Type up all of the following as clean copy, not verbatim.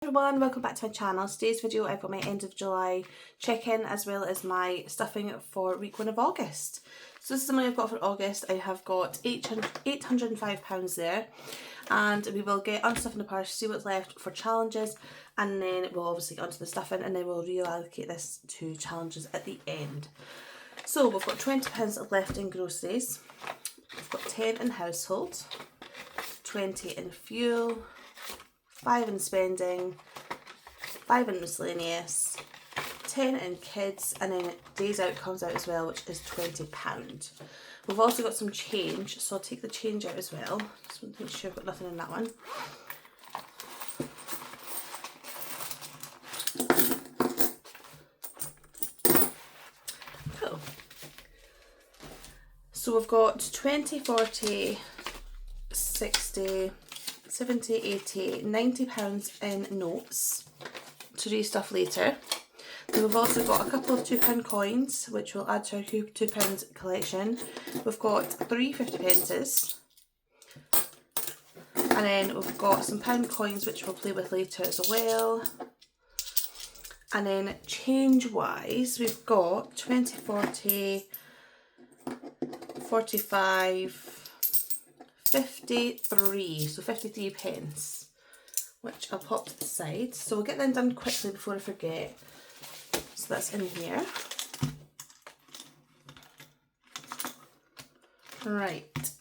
Everyone, welcome back to my channel. Today's video I've got my end of July check-in as well as my stuffing for week 1 of August. So this is the money I've got for August. I have got £805 there, and we will get unstuffing the purse, see what's left for challenges, and then we'll obviously get onto the stuffing, and then we'll reallocate this to challenges at the end. So we've got £20 left in groceries, we've got 10 in household, 20 in fuel, 5 in spending, 5 in miscellaneous, 10 in kids, and then days out comes out as well, which is £20. We've also got some change, so I'll take the change out as well. Just want to make sure I've got nothing in that one. Cool. So we've got 20, 40, 60, 70, 80, £90 in notes to restuff later. Then we've also got a couple of £2 coins, which will add to our £2 collection. We've got 3 50p, and then we've got some pound coins which we'll play with later as well. And then change wise, we've got 20, 40, 45, 53, so 53p, which I'll pop to the side. So we'll get them done quickly before I forget. So that's in here. Right.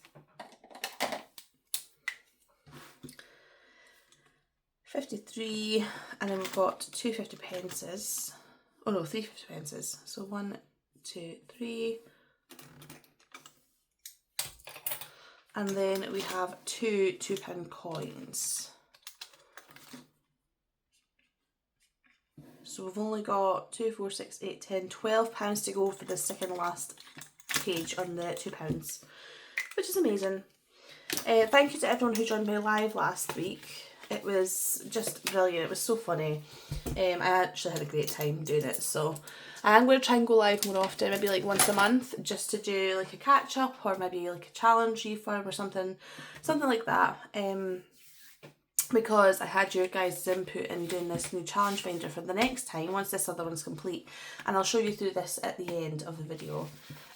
£53, and then we've got 2 50p. Oh no, 3 50p. So 1, 2, 3. And then we have 2 £2 coins. So we've only got 2, 4, 6, 8, 10, £12 to go for the second last page on the £2, which is amazing. Thank you to everyone who joined me live last week. It was just brilliant. It was so funny. I actually had a great time doing it, so I'm going to try and go live more often, maybe like once a month, just to do like a catch up or maybe like a challenge refurb or something like that. Because I had your guys' input in doing this new challenge finder for the next time, once this other one's complete, and I'll show you through this at the end of the video.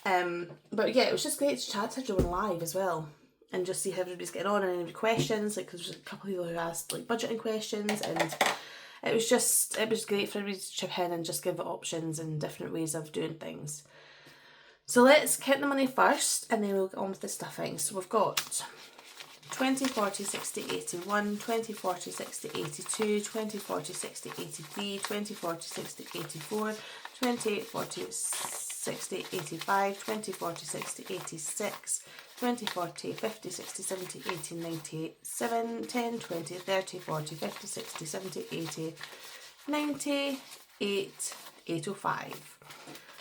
But yeah, it was just great to chat to everyone live as well, and just see how everybody's getting on and any questions, like, cause there's a couple of people who asked like budgeting questions, and it was great for everybody to chip in and just give options and different ways of doing things. So let's count the money first, and then we'll get on with the stuffing. So we've got 20, 40, 60, 81, 20, 40, 60, 82, 20, 40, 60, 83, 20, 40, 60, 84, 20, 40, 60, 85, 20, 40, 60, 86, 20, 40, 50, 60, 70, 80, 90, 7, 10, 20, 30, 40, 50, 60, 70, 80, 90, 8, 805.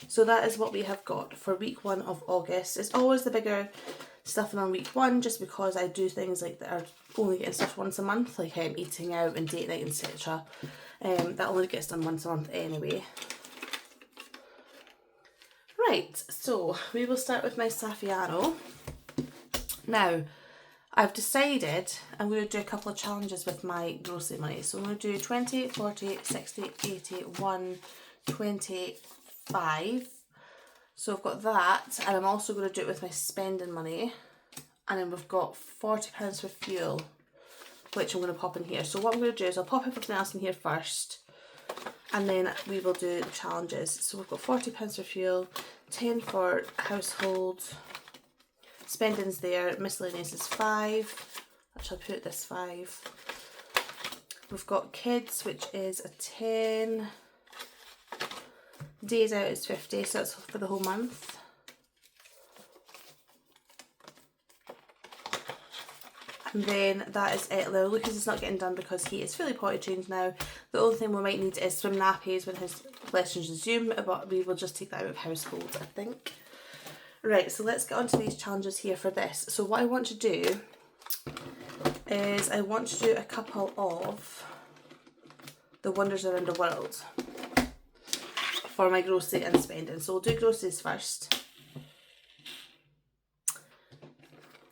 So that is what we have got for week 1 of August. It's always the bigger stuffing on week 1, just because I do things like that are only getting stuff once a month, like eating out and date night, etc. That only gets done once a month anyway. Right, so we will start with my Saffiano. Now, I've decided I'm going to do a couple of challenges with my grocery money. So I'm going to do 20, 40, 60, 80, 1, 25. So I've got that, and I'm also going to do it with my spending money. And then we've got £40 for fuel, which I'm going to pop in here. So what I'm going to do is I'll pop everything else in here first, and then we will do the challenges. So we've got £40 for fuel, 10 for household, spending's there, miscellaneous is 5. Actually, I'll put this 5. We've got kids, which is a 10. Days out is 50, so that's for the whole month. And then that is it. Now Lucas is not getting done because he is fully potty trained now. The only thing we might need is swim nappies when his lessons resume, but we will just take that out of household, I think. Right, so let's get on to these challenges here for this. So what I want to do is I want to do a couple of the wonders around the world for my grocery and spending. So we'll do groceries first.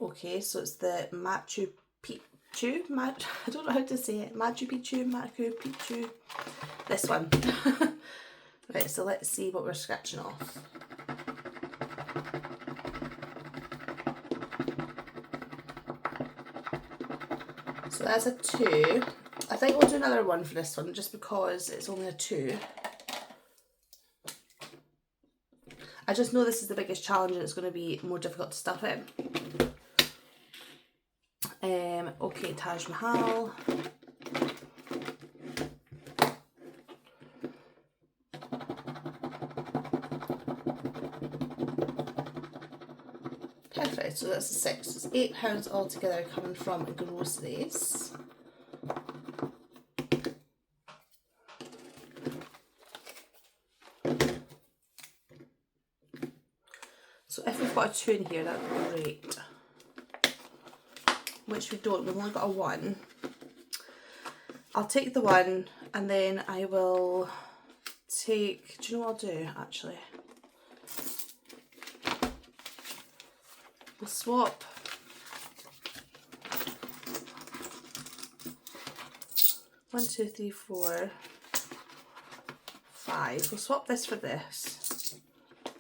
Okay, so it's the Machu Picchu, I don't know how to say it, Machu Picchu, this one. Right, so let's see what we're scratching off. So that's a 2. I think we'll do another one for this one just because it's only a 2. I just know this is the biggest challenge and it's going to be more difficult to stuff in. Okay, Taj Mahal. Perfect, so that's a 6. So it's £8 altogether coming from groceries. So if we've got a 2 in here, that would be great. Which we don't, we've only got a 1. I'll take the 1 and then I will take, do you know what I'll do actually? We'll swap one, 2, 3, 4, 5. We'll swap this for this.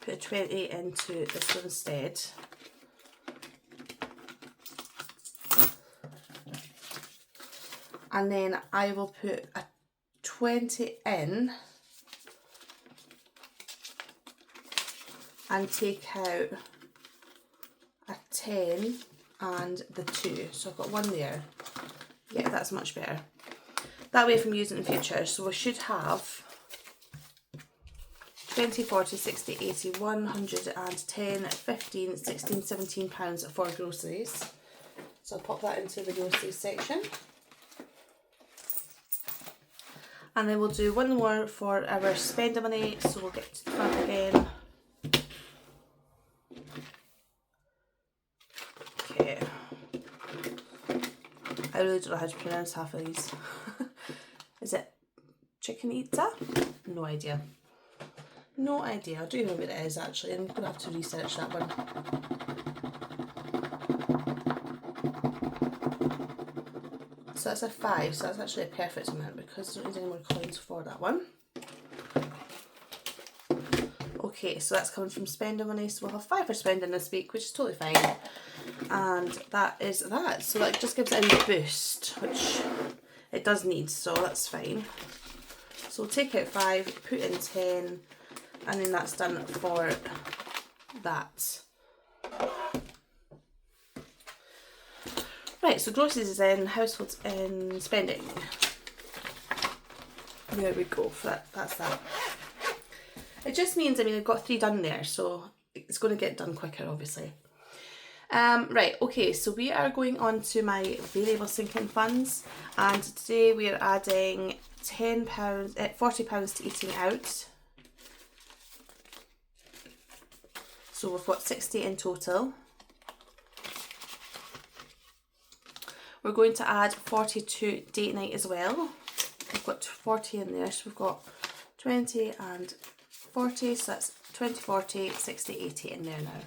Put a 20 into this one instead. And then I will put a 20 in and take out a 10 and the 2. So I've got 1 there. Yeah, that's much better. That way if I'm using it in future, so we should have 20, 40, 60, 80, 110, 15, 16, 17 pounds for groceries. So I'll pop that into the groceries section. And then we'll do one more for our spending money, so we'll get to the front again. Okay. I really don't know how to pronounce half of these. Is it chicken eater? No idea. No idea. I don't even know what it is actually. I'm going to have to research that one. So that's a 5, so that's actually a perfect amount because I don't need any more coins for that one. Okay, so that's coming from spending money, so we'll have 5 for spending this week, which is totally fine. And that is that. So that just gives it a boost, which it does need, so that's fine. So we'll take out 5, put in 10, and then that's done for that. Right, so groceries is in, households in, spending. There we go, that's that. It just means, I mean, I've got 3 done there, so it's going to get done quicker, obviously. Right, okay, so we are going on to my variable sinking funds, and today we are adding £40 to eating out. So we've got 60 in total. We're going to add 40 to date night as well. We've got 40 in there, so we've got 20 and 40, so that's 20, 40, 60, 80 in there now.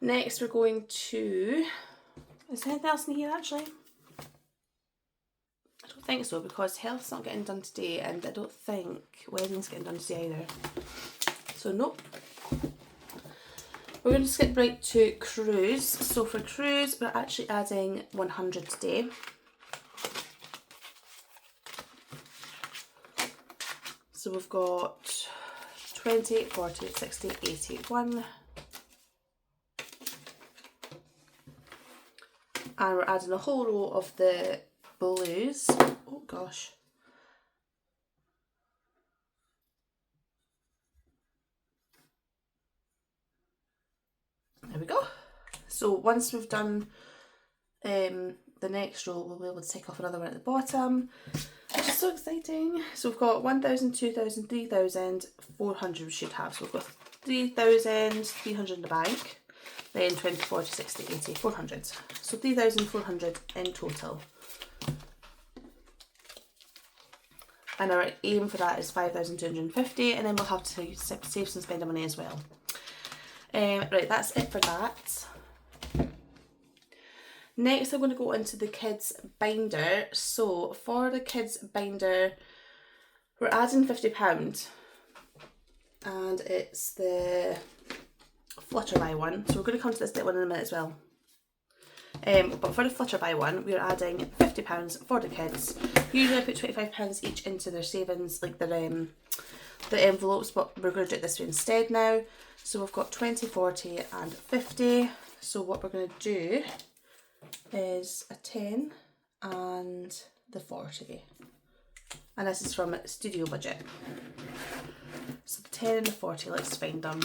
Next we're going to, is there anything else in here actually? I don't think so, because health's not getting done today and I don't think wedding's getting done today either. So nope. We're going to skip right to cruise. So for cruise, we're actually adding 100 today. So we've got 20, 40, 60, 80, 1. And we're adding a whole row of the blues. Oh gosh. There we go. So once we've done the next row, we'll be able to take off another one at the bottom, which is so exciting. So we've got 1,000, 2,000, 3,000, 400 we should have. So we've got 3,300 in the bank, then 20, 40, 60, 80, 400. So 3,400 in total. and our aim for that is 5,250, and then we'll have to save some spending money as well. Right, that's it for that. Next, I'm going to go into the kids binder. So for the kids binder, we're adding £50, and it's the Flutterby one. So we're going to come to this one in a minute as well. But for the Flutterby one, we're adding £50 for the kids. Usually I put £25 each into their savings, like their envelopes, but we're going to do it this way instead now. So we've got 20, 40 and 50. So what we're going to do is a 10 and the 40. And this is from Studio Budget. So the 10 and the 40, let's find them.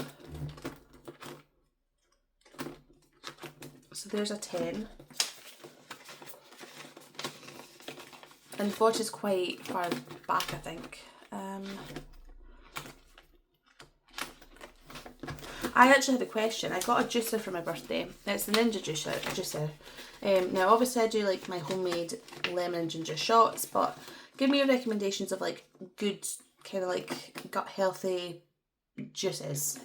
So there's a 10. And 40 is quite far back, I think. I actually had a question. I got a juicer for my birthday. It's the Ninja juicer. Now obviously I do like my homemade lemon and ginger shots, but give me your recommendations of like good kind of like gut healthy juices,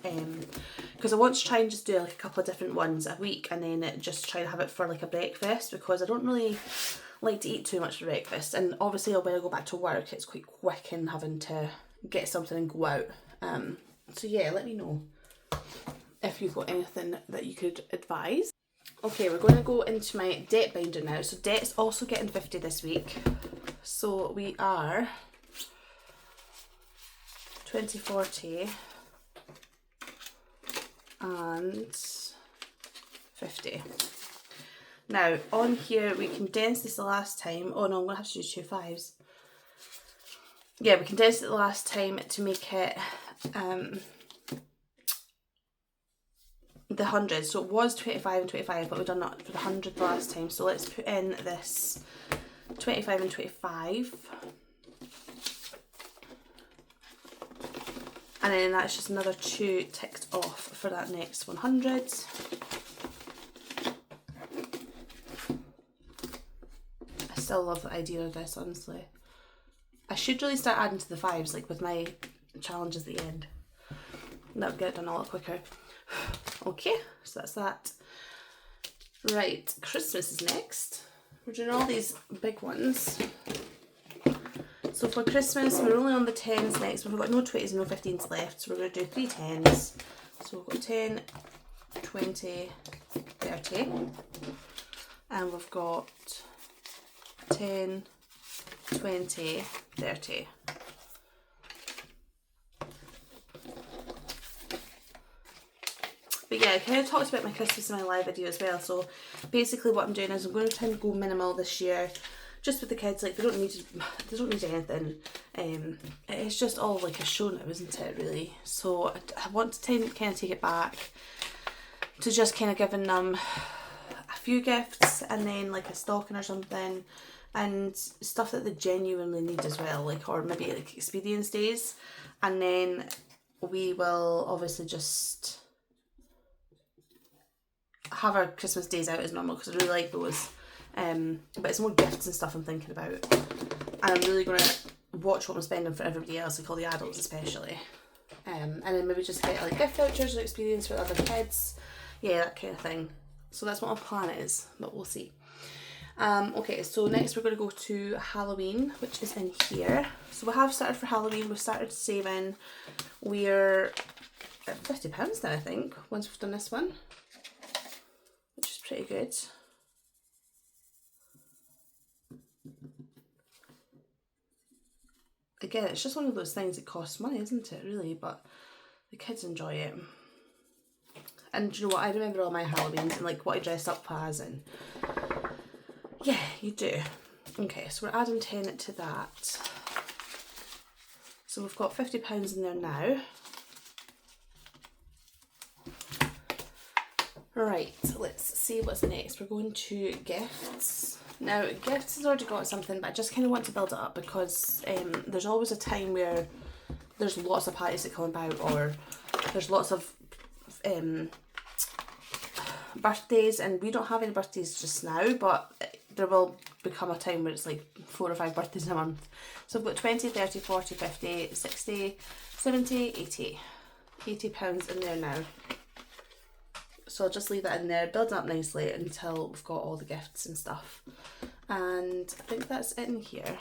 because I want to try and just do like a couple of different ones a week, and then just try to have it for like a breakfast, because I don't really like to eat too much for breakfast, and obviously when I go back to work it's quite quick in having to get something and go out. So yeah, let me know if you've got anything that you could advise. Okay, we're going to go into my debt binder now. So debt's also getting 50 this week. So we are 20, 40 and 50. Now on here we condensed this the last time. Oh no, I'm going to have to do 2 5s. Yeah, we condensed it the last time to make it the 100. So it was 25 and 25, but we've done that for the 100 the last time. So let's put in this 25 and 25. And then that's just another 2 ticked off for that next 100. I still love the idea of this, honestly. I should really start adding to the 5s, like with my challenges at the end. That would get it done a lot quicker. Okay, so that's that. Right, Christmas is next. We're doing all these big ones. So for Christmas, we're only on the 10s next. We've got no 20s and no 15s left, so we're going to do 3 10s. So we've got 10, 20, 30. And we've got 10, 20, 30. But yeah, I kind of talked about my Christmas in my live video as well. So basically what I'm doing is I'm going to try and go minimal this year, just with the kids. Like they don't need anything. It's just all like a show now, isn't it, really? So I want to kind of take it back to just kind of giving them a few gifts, and then like a stocking or something, and stuff that they genuinely need as well, like, or maybe like experience days. And then we will obviously just have our Christmas days out as normal, because I really like those. But it's more gifts and stuff I'm thinking about, and I'm really going to watch what I'm spending for everybody else, like all the adults especially, and then maybe just get like gift vouchers or experience for other kids, yeah, that kind of thing. So that's what my plan is, but we'll see. Okay, so next we're going to go to Halloween, which is in here. So we have started for Halloween. We've started saving. We're at £50 now, I think, once we've done this one, which is pretty good. Again, it's just one of those things that costs money, isn't it, really? But the kids enjoy it. And do you know what? I remember all my Halloweens and like what I dressed up as, and yeah, you do. Okay, so we're adding 10 to that. So we've got £50 in there now. Right, let's see what's next. We're going to gifts. Now, gifts has already got something, but I just kind of want to build it up, because there's always a time where there's lots of parties that come about, or there's lots of birthdays, and we don't have any birthdays just now, but there will become a time where it's like 4 or 5 birthdays in a month. So I've got 20, 30, 40, 50, 60, 70, 80. £80 in there now. So I'll just leave that in there, building up nicely until we've got all the gifts and stuff. And I think that's it in here.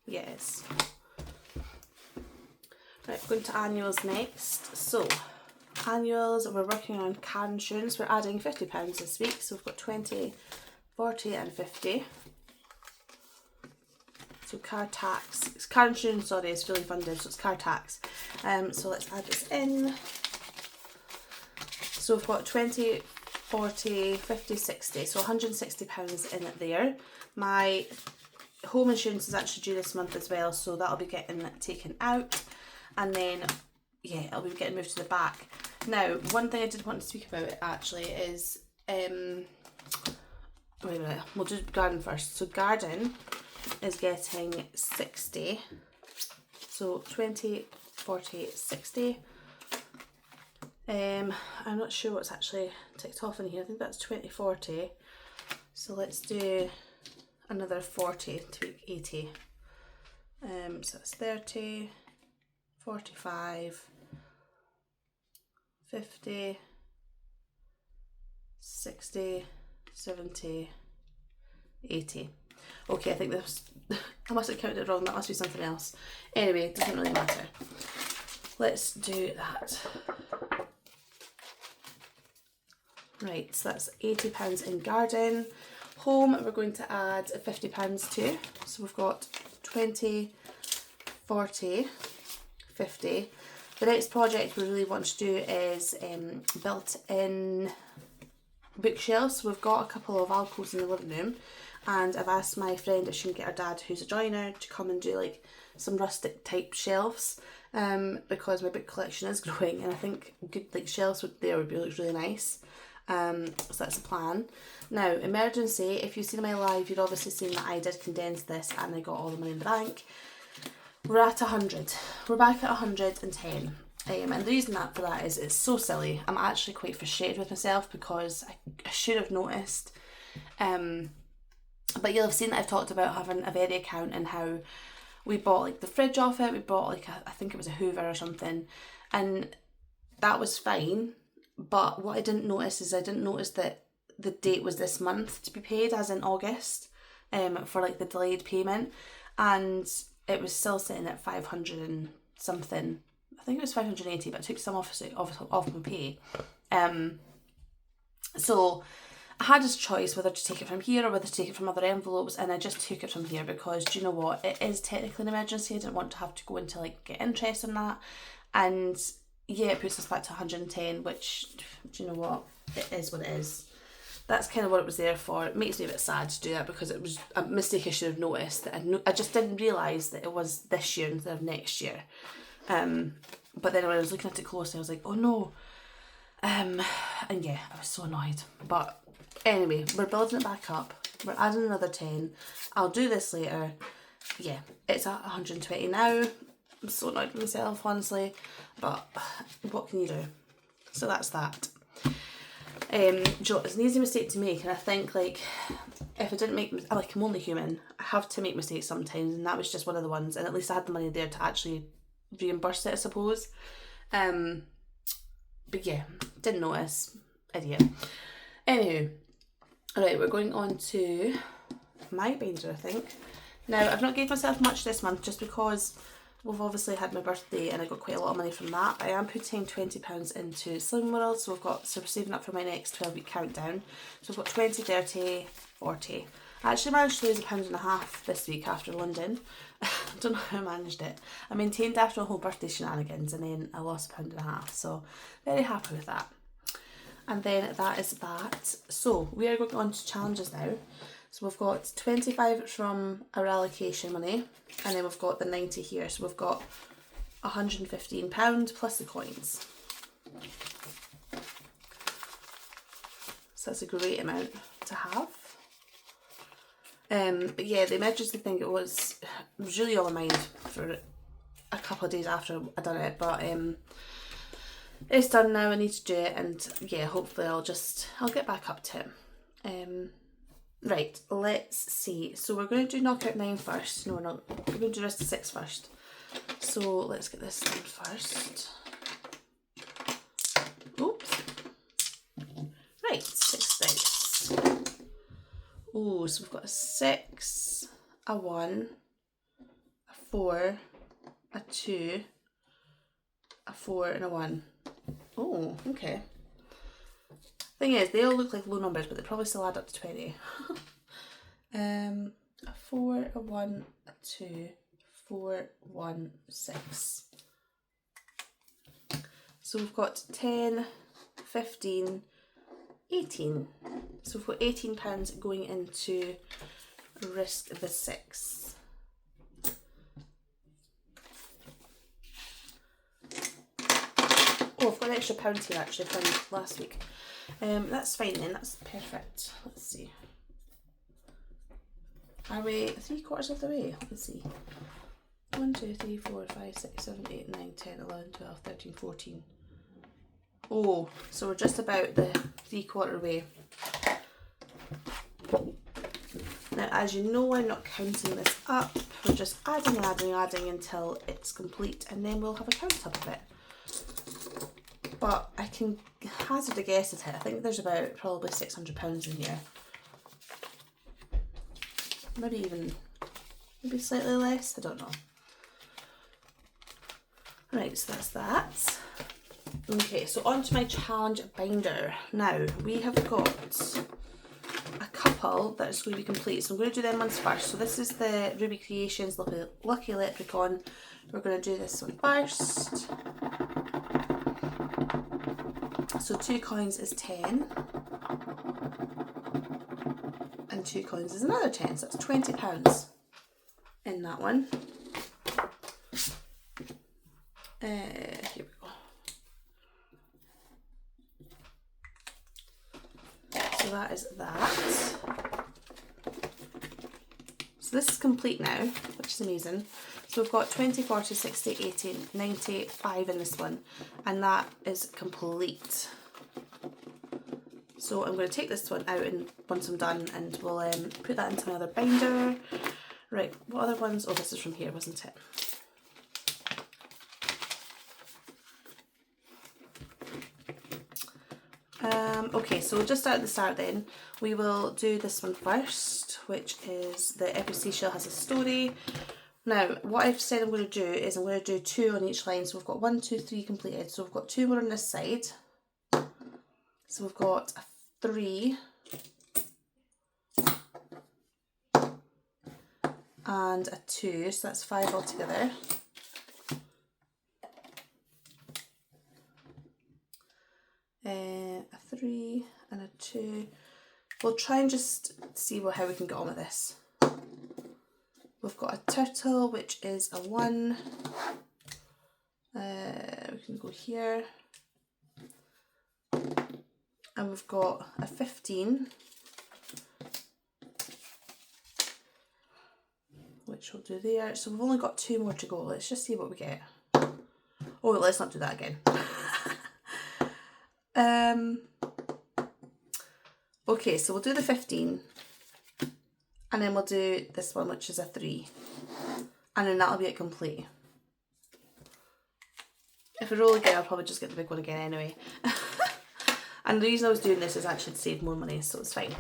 Yes. Right, we're going to annuals next. So annuals, we're working on car insurance. We're adding £50 this week. So we've got 20, 40 and 50. So car tax, it's car insurance, sorry, is fully funded, so it's car tax. So let's add this in. So we've got 20, 40, 50, 60, so £160 in it there. My home insurance is actually due this month as well, so that'll be getting taken out. And then, yeah, it'll be getting moved to the back. Now, one thing I did want to speak about actually is, wait a minute, we'll do garden first. So garden is getting 60, so 20, 40, 60. I'm not sure what's actually ticked off in here. I think that's 20, 40. So let's do another 40 to 80. So that's 30, 45, 50, 60, 70, 80. Okay, I think this, I must have counted it wrong, that must be something else. Anyway, it doesn't really matter. Let's do that. Right, so that's £80 in garden. Home, we're going to add £50 to. So we've got 20, 40, 50. The next project we really want to do is built-in bookshelves. So we've got a couple of alcoves in the living room, and I've asked my friend if she can get her dad, who's a joiner, to come and do like some rustic type shelves, because my book collection is growing, and I think good like shelves there would be really nice. So that's the plan. Now, emergency, if you've seen my live, you'd obviously seen that I did condense this and I got all the money in the bank. We're at 100. We're back at 110. And the reason for that is it's so silly. I'm actually quite frustrated with myself because I should have noticed. But you'll have seen that I've talked about having a Very account and how we bought like the fridge off it. We bought like I think it was a Hoover or something, and that was fine. But what I didn't notice is I didn't notice that the date was this month to be paid, as in August, for like the delayed payment, and it was still sitting at 500 and something. I think it was 580, but I took some off my pay. So I had this choice whether to take it from here or whether to take it from other envelopes, and I just took it from here because, do you know what, it is technically an emergency. I didn't want to have to go into like get interest on that, and yeah, it puts us back to 110, which, do you know what, it is what it is. That's kind of what it was there for. It makes me a bit sad to do that because it was a mistake I should have noticed. That I just didn't realise that it was this year instead of next year. But then when I was looking at it closely, I was like, oh no. And yeah, I was so annoyed. But anyway, we're building it back up. We're adding another 10. I'll do this later. Yeah, it's at 120 now. I'm so annoyed with myself, honestly. But what can you do? So that's that. Joe, it's an easy mistake to make, and I think like if I didn't make, like, I'm only human, I have to make mistakes sometimes, and that was just one of the ones, and at least I had the money there to actually reimburse it, I suppose. But yeah, didn't notice, idiot. Anywho, alright, we're going on to my binder, I think. Now, I've not gave myself much this month just because we've obviously had my birthday and I got quite a lot of money from that. I am putting £20 into Slim World, so we're saving up for my next 12-week countdown. So we've got 20, 30, 40. I actually managed to lose £1.50 this week after London. I don't know how I managed it. I maintained after a whole birthday shenanigans, and then I lost £1.50, so very happy with that. And then that is that. So we are going on to challenges now. So we've got 25 from our allocation money, and then we've got the 90 here. So we've got £115 plus the coins. So that's a great amount to have. But yeah, the emergency thing, it was really on my mind for a couple of days after I done it, but it's done now. I need to do it, and yeah, hopefully I'll get back up to it. Right, let's see. So we're going to do knockout 9 first. No, we're not. We're going to do rest of 6 first. So let's get this done first. Oops. Right, 6 dice. Oh, so we've got a 6, a 1, a 4, a 2, a 4 and a 1. Oh, okay. Thing is, they all look like low numbers, but they probably still add up to 20. A 4, a 1, a 2, 4, 1, 6. So we've got 10, 15, 18. So we've got £18 going into risk the 6. Oh, I've got an extra pound here actually from last week. That's fine then, that's perfect. Let's see. Are we 3/4 of the way? Let's see. 1, 2, 3, 4, 5, 6, 7, 8, 9, 10, 11, 12, 13, 14. Oh, so we're just about the 3/4 way. Now, as you know, I'm not counting this up. We're just adding until it's complete, and then we'll have a count up of it. But I can hazard a guess at it. I think there's about probably £600 in here. Maybe slightly less, I don't know. Right, so that's that. Okay, so on to my challenge binder. Now, we have got a couple that is going to be complete, so I'm going to do them ones first. So this is the Ruby Creations Lucky Leprechaun. We're going to do this one first. So 2 coins is 10. And 2 coins is another 10, so that's £20 in that one. Here we go. So that is that. So this is complete now, which is amazing. So we've got 20, 40, 60, 80, 90, 5 in this one, and that is complete. So I'm going to take this one out and once I'm done, and we'll put that into my other binder. Right, what other ones? Oh, this is from here, wasn't it? Okay, so just at the start then, we will do this one first, which is the Every Seashell Has a Story. Now, what I've said I'm going to do is I'm going to do 2 on each line. So we've got 1, 2, 3 completed. So we've got 2 more on this side. So we've got a 3 and a 2, so that's 5 altogether. A 3 and a 2. We'll try and just see how we can get on with this. We've got a turtle, which is a 1. We can go here. And we've got a 15, which we'll do there. So we've only got 2 more to go. Let's just see what we get. Oh, let's not do that again. Okay, so we'll do the 15, and then we'll do this one, which is a 3, and then that'll be it complete. If we roll again, I'll probably just get the big one again anyway. And the reason I was doing this is actually to save more money, so it's fine.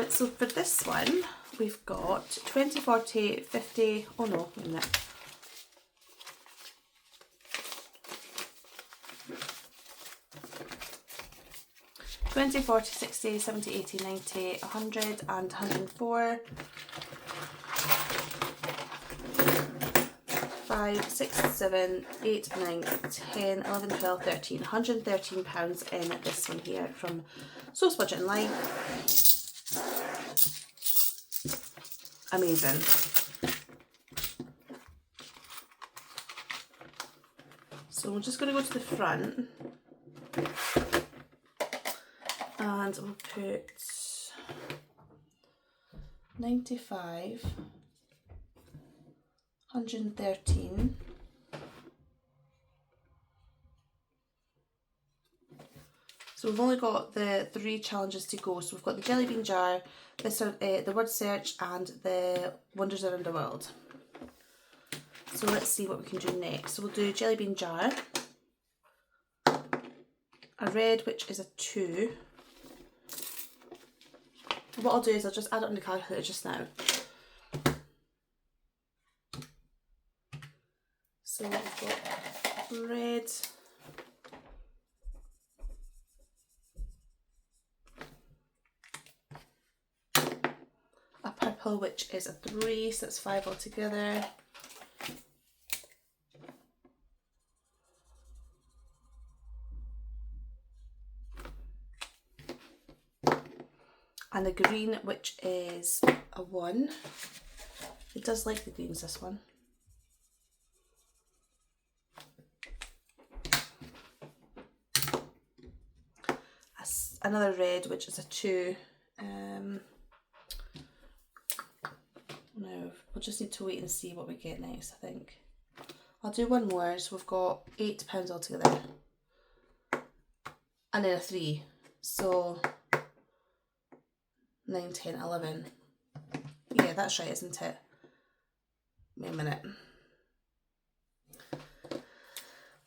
So for this one, we've got 20, 40, 50, oh no, wait a minute. $20, $40, $60, $70, $80, $90, $100 and $104. 5, 6, 7, 8, 9, 10, 11, 12, 13, £113 in this one here from Source Budget and Line. Amazing. So we're just going to go to the front and we'll put 95, 113, so So we've only got the 3 challenges to go. So we've got the jelly bean jar, this the word search, and the wonders around the world. So let's see what we can do next. So we'll do jelly bean jar, a red, which is a 2. What I'll do is I'll just add it on the calculator just now. So we've got red, a purple, which is a 3, so that's 5 altogether. And a green, which is a 1. It does like the greens, this one. Another red, which is a 2. No, we'll just need to wait and see what we get next, I think. I'll do one more, so we've got £8 altogether. And then a 3. So 9, 10, 11. Yeah, that's right, isn't it? Wait a minute.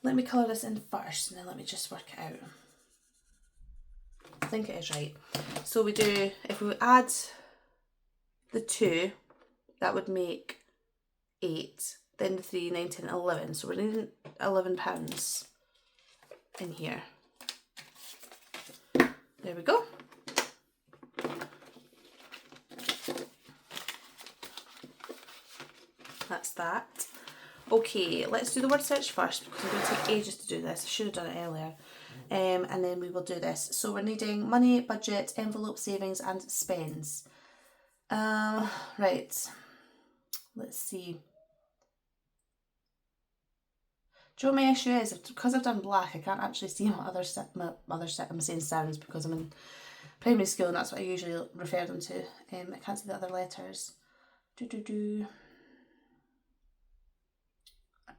Let me colour this in first and then let me just work it out. I think it is right. So we do, if we add the 2, that would make 8. Then the 3, 9, 10, 11. So we're needing £11 in here. There we go. That's that. Okay, let's do the word search first because it's going to take ages to do this. I should have done it earlier. And then we will do this. So we're needing money, budget, envelope, savings, and spends. Right. Let's see. Do you know what my issue is? Because I've done black, I can't actually see my other set. I'm saying sounds because I'm in primary school and that's what I usually refer them to. I can't see the other letters. I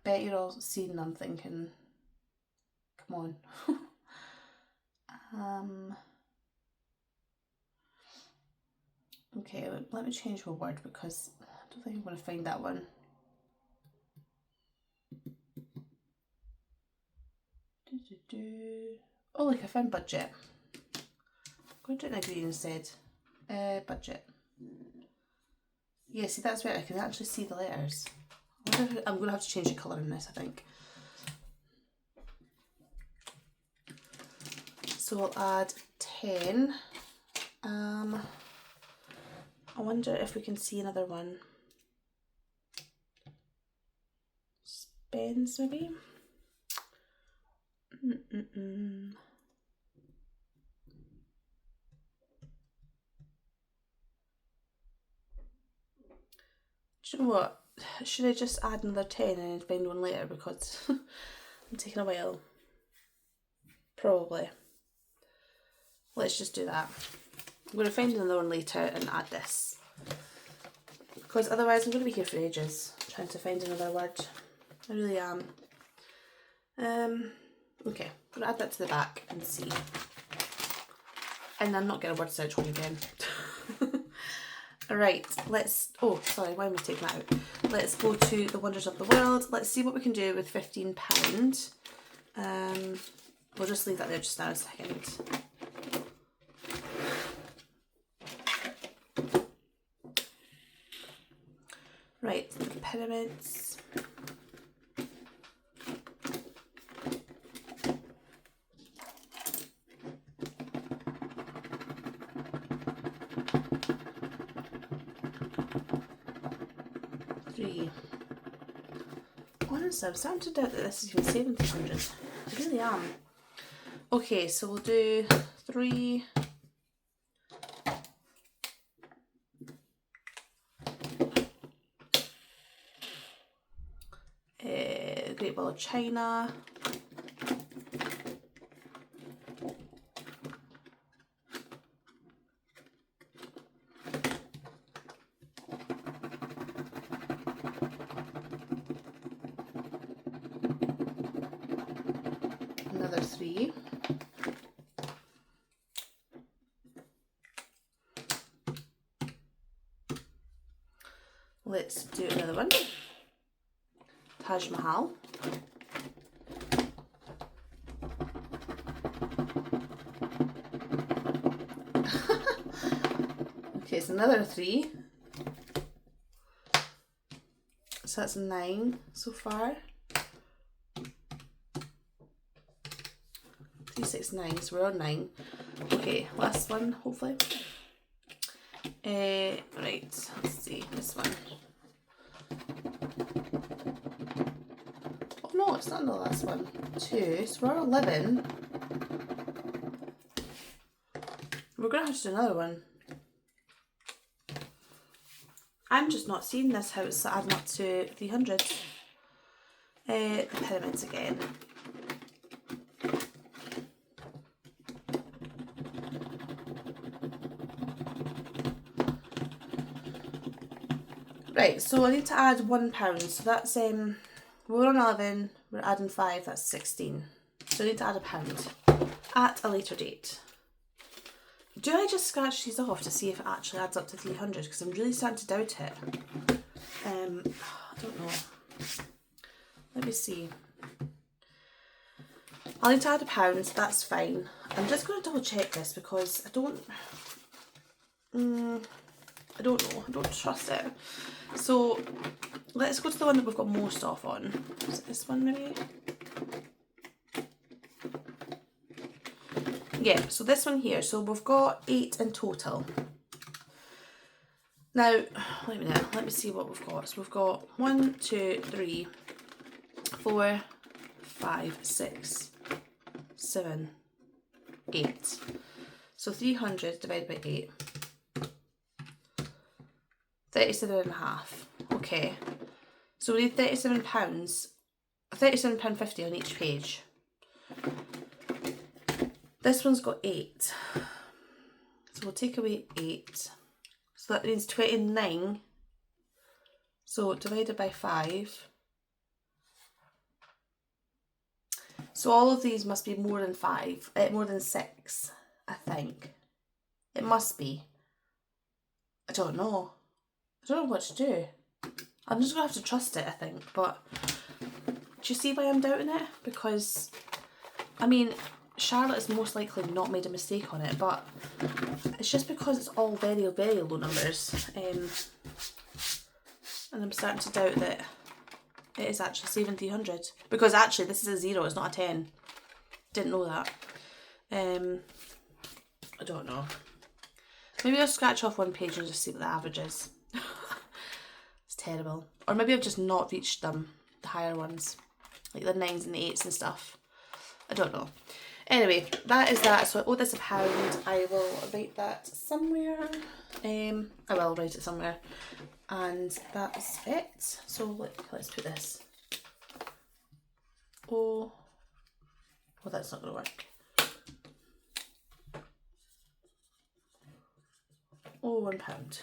bet you're all seeing them thinking, come on. Okay, let me change my word because I don't think I'm going to find that one. Oh look, I found budget. I'm going to do it in green instead. Budget. Yeah, see that's where I can actually see the letters. I'm going to have to change the colour in this, I think. So we'll add 10. I wonder if we can see another one. Spends maybe? Do you know what? Should I just add another 10 and find one later because I'm taking a while? Probably. Let's just do that. I'm going to find another one later and add this. Because otherwise I'm going to be here for ages trying to find another word. I really am. Okay, I'm going to add that to the back and see. And then not get a word search one again. Right, let's, oh sorry, why am I taking that out? Let's go to the wonders of the world. Let's see what we can do with £15. We'll just leave that there just now a second. Right, the pyramids. Honestly, I'm starting to doubt that this is even 1700. I really am. Okay, so we'll do 3. Great Wall of China. Another 3. let's do another one. Taj Mahal. Okay, it's another 3. So that's 9 so far. 3, 6, 9, so we're on 9. Okay, last one, hopefully. Right, let's see, this one. Oh no, it's not the last one. 2, so we're on 11. We're going to have to do another one. I'm just not seeing this, how it's adding up to 300. The pyramids again. Right, so I need to add £1, so that's, we're on 11, we're adding 5, that's 16. So I need to add £1 at a later date. Do I just scratch these off to see if it actually adds up to 300? Because I'm really starting to doubt it. I don't know. Let me see. I'll need to add £1, that's fine. I'm just going to double check this because I don't know, I don't trust it. So let's go to the one that we've got most off on. Is it this one maybe? Yeah, so this one here. So we've got 8 in total. Now, let me see what we've got. So we've got 1, 2, 3, 4, 5, 6, 7, 8. So 300 divided by 8. 37.5. Okay. So we need £37, £37.50 on each page. This one's got 8. So we'll take away 8. So that means 29. So divided by 5. So all of these must be more than 5, more than 6, I think. It must be. I don't know. I don't know what to do. I'm just going to have to trust it, I think. But do you see why I'm doubting it? Because, I mean, Charlotte has most likely not made a mistake on it, but it's just because it's all very, very low numbers. And I'm starting to doubt that it is actually saving 300. Because actually, this is a 0, it's not a 10. Didn't know that. I don't know. Maybe I'll scratch off one page and just see what the average is. It's terrible. Or maybe I've just not reached them, the higher ones. Like the 9s and the 8s and stuff. I don't know. Anyway, that is that. So I owe this £1. I will write that somewhere. I will write it somewhere. And that's it. So let's put this. Oh, well, that's not going to work. Oh, £1.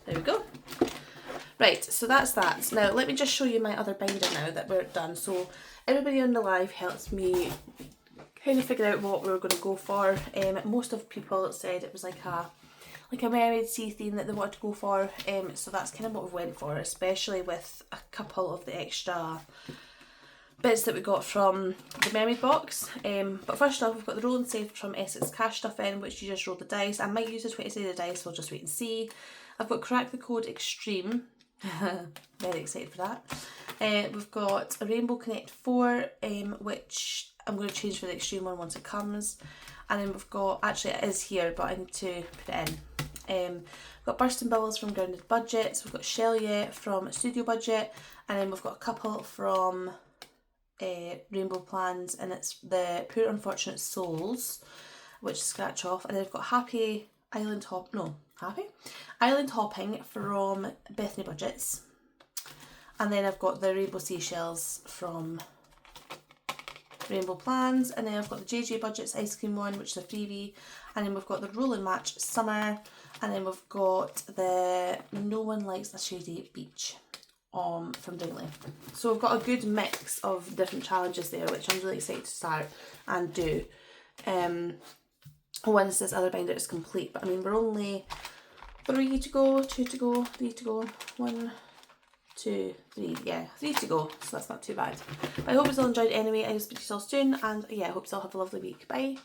There we go. Right, so that's that. Now, let me just show you my other binder now that we're done. So, everybody on the live helped me kind of figure out what we were going to go for. Most of people said it was like a mermaid sea theme that they wanted to go for. So that's kind of what we went for, especially with a couple of the extra bits that we got from the mermaid box. But first off, we've got the roll and save from Essex Cash Stuff in, which you just roll the dice. I might use the 20-sided dice, so we'll just wait and see. I've got Crack the Code Extreme. Very excited for that. We've got a Rainbow Connect 4, which I'm going to change for the extreme one once it comes. And then we've got, actually it is here, but I need to put it in. We've got Bursting Bubbles from Grounded Budgets. We've got Shell Yet from Studio Budget. And then we've got a couple from Rainbow Plans, and it's the Poor Unfortunate Souls, which scratch off. And then we've got Happy Island Hopping from Bethany Budgets. And then I've got the Rainbow Seashells from Rainbow Plans. And then I've got the JJ Budgets Ice Cream one, which is a freebie. And then we've got the Roll and Match Summer. And then we've got the No One Likes a Shady Beach from Dingley. So we've got a good mix of different challenges there, which I'm really excited to start and do. once this other binder is complete. But I mean, we're only 3 to go, 2 to go, 3 to go, 1, 2, 3, yeah, 3 to go, so that's not too bad. But I hope you all enjoyed anyway. I will speak to you all soon, and yeah, I hope you all have a lovely week. Bye.